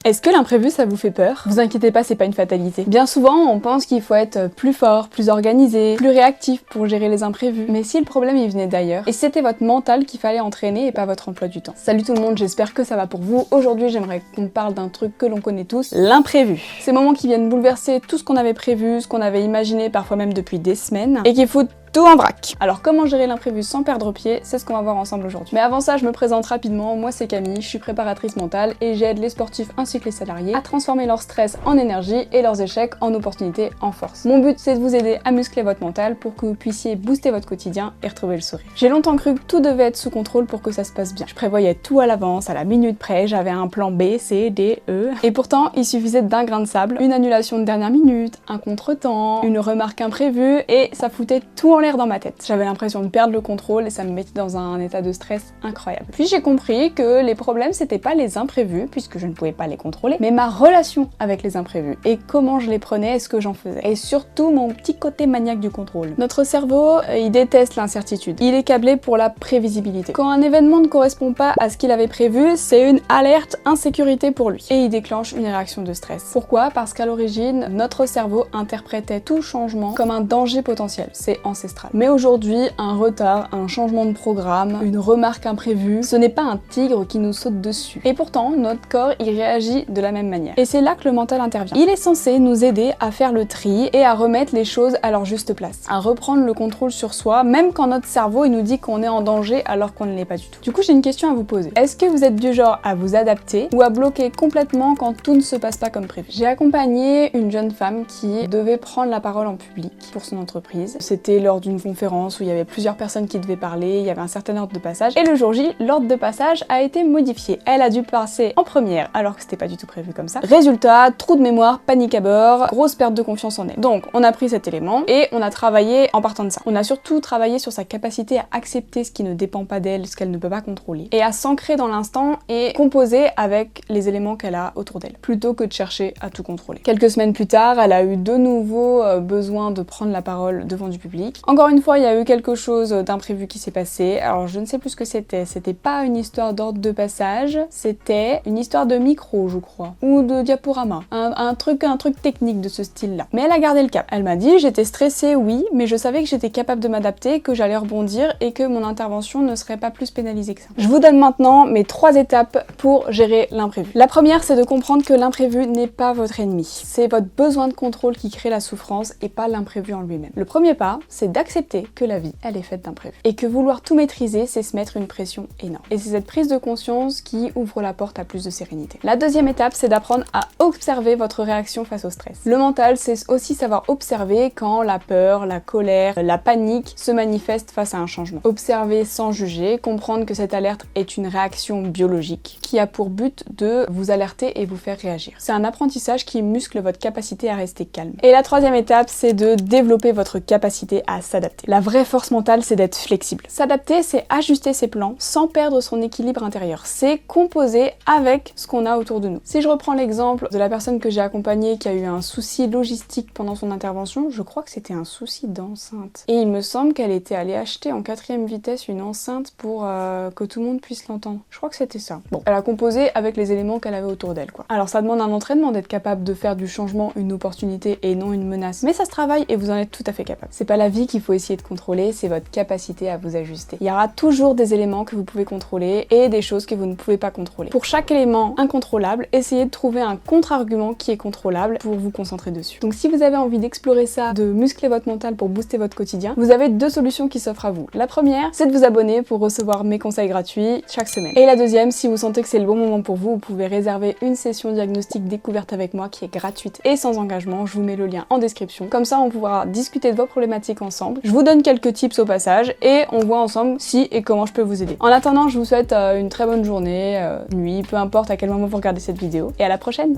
Est-ce que l'imprévu ça vous fait peur? Vous inquiétez pas, c'est pas une fatalité. Bien souvent, on pense qu'il faut être plus fort, plus organisé, plus réactif pour gérer les imprévus. Mais si le problème il venait d'ailleurs, et c'était votre mental qu'il fallait entraîner et pas votre emploi du temps. Salut tout le monde, j'espère que ça va pour vous. Aujourd'hui, j'aimerais qu'on parle d'un truc que l'on connaît tous, l'imprévu. Ces moments qui viennent bouleverser tout ce qu'on avait prévu, ce qu'on avait imaginé parfois même depuis des semaines, et qui foutent tout en vrac. Alors comment gérer l'imprévu sans perdre pied, c'est ce qu'on va voir ensemble aujourd'hui. Mais avant ça, je me présente rapidement, moi c'est Camille, je suis préparatrice mentale et j'aide les sportifs ainsi que les salariés à transformer leur stress en énergie et leurs échecs en opportunités en force. Mon but c'est de vous aider à muscler votre mental pour que vous puissiez booster votre quotidien et retrouver le sourire. J'ai longtemps cru que tout devait être sous contrôle pour que ça se passe bien. Je prévoyais tout à l'avance, à la minute près, j'avais un plan B, C, D, E. Et pourtant, il suffisait d'un grain de sable, une annulation de dernière minute, un contretemps, une remarque imprévue et ça foutait tout en l'air dans ma tête. J'avais l'impression de perdre le contrôle et ça me mettait dans un état de stress incroyable. Puis j'ai compris que les problèmes c'était pas les imprévus, puisque je ne pouvais pas les contrôler, mais ma relation avec les imprévus et comment je les prenais et ce que j'en faisais. Et surtout mon petit côté maniaque du contrôle. Notre cerveau, il déteste l'incertitude. Il est câblé pour la prévisibilité. Quand un événement ne correspond pas à ce qu'il avait prévu, c'est une alerte insécurité pour lui. Et il déclenche une réaction de stress. Pourquoi? Parce qu'à l'origine, notre cerveau interprétait tout changement comme un danger potentiel. C'est ancestral. Mais aujourd'hui, un retard, un changement de programme, une remarque imprévue, ce n'est pas un tigre qui nous saute dessus. Et pourtant, notre corps y réagit de la même manière. Et c'est là que le mental intervient. Il est censé nous aider à faire le tri et à remettre les choses à leur juste place, à reprendre le contrôle sur soi, même quand notre cerveau il nous dit qu'on est en danger alors qu'on ne l'est pas du tout. Du coup, j'ai une question à vous poser. Est-ce que vous êtes du genre à vous adapter ou à bloquer complètement quand tout ne se passe pas comme prévu? J'ai accompagné une jeune femme qui devait prendre la parole en public pour son entreprise. C'était lors d'une conférence où il y avait plusieurs personnes qui devaient parler, il y avait un certain ordre de passage, et le jour J, l'ordre de passage a été modifié. Elle a dû passer en première, alors que c'était pas du tout prévu comme ça. Résultat, trou de mémoire, panique à bord, grosse perte de confiance en elle. Donc, on a pris cet élément, et on a travaillé en partant de ça. On a surtout travaillé sur sa capacité à accepter ce qui ne dépend pas d'elle, ce qu'elle ne peut pas contrôler, et à s'ancrer dans l'instant et composer avec les éléments qu'elle a autour d'elle, plutôt que de chercher à tout contrôler. Quelques semaines plus tard, elle a eu de nouveau besoin de prendre la parole devant du public. Encore une fois, il y a eu quelque chose d'imprévu qui s'est passé. Alors je ne sais plus ce que c'était. C'était pas une histoire d'ordre de passage, c'était une histoire de micro, je crois, ou de diaporama. Un truc technique de ce style-là. Mais elle a gardé le cap. Elle m'a dit, j'étais stressée, oui, mais je savais que j'étais capable de m'adapter, que j'allais rebondir et que mon intervention ne serait pas plus pénalisée que ça. Je vous donne maintenant mes 3 étapes pour gérer l'imprévu. La première, c'est de comprendre que l'imprévu n'est pas votre ennemi. C'est votre besoin de contrôle qui crée la souffrance et pas l'imprévu en lui-même. Le premier pas, c'est d'accepter que la vie, elle est faite d'imprévus. Et que vouloir tout maîtriser, c'est se mettre une pression énorme. Et c'est cette prise de conscience qui ouvre la porte à plus de sérénité. La deuxième étape, c'est d'apprendre à observer votre réaction face au stress. Le mental, c'est aussi savoir observer quand la peur, la colère, la panique se manifestent face à un changement. Observer sans juger, comprendre que cette alerte est une réaction biologique qui a pour but de vous alerter et vous faire réagir. C'est un apprentissage qui muscle votre capacité à rester calme. Et la troisième étape, c'est de développer votre capacité à s'adapter. La vraie force mentale, c'est d'être flexible. S'adapter, c'est ajuster ses plans sans perdre son équilibre intérieur. C'est composer avec ce qu'on a autour de nous. Si je reprends l'exemple de la personne que j'ai accompagnée qui a eu un souci logistique pendant son intervention, je crois que c'était un souci d'enceinte. Et il me semble qu'elle était allée acheter en 4e vitesse une enceinte pour que tout le monde puisse l'entendre. Je crois que c'était ça. Bon, elle a composé avec les éléments qu'elle avait autour d'elle, quoi. Alors ça demande un entraînement d'être capable de faire du changement une opportunité et non une menace. Mais ça se travaille et vous en êtes tout à fait capable. C'est pas la vie qu'il faut essayer de contrôler, c'est votre capacité à vous ajuster. Il y aura toujours des éléments que vous pouvez contrôler et des choses que vous ne pouvez pas contrôler. Pour chaque élément incontrôlable, essayez de trouver un contre-argument qui est contrôlable pour vous concentrer dessus. Donc si vous avez envie d'explorer ça, de muscler votre mental pour booster votre quotidien, vous avez 2 solutions qui s'offrent à vous. La première, c'est de vous abonner pour recevoir mes conseils gratuits chaque semaine. Et la deuxième, si vous sentez que c'est le bon moment pour vous, vous pouvez réserver une session diagnostic découverte avec moi qui est gratuite et sans engagement. Je vous mets le lien en description. Comme ça, on pourra discuter de vos problématiques ensemble. Je vous donne quelques tips au passage et on voit ensemble si et comment je peux vous aider. En attendant, je vous souhaite une très bonne journée, nuit, peu importe à quel moment vous regardez cette vidéo. Et à la prochaine!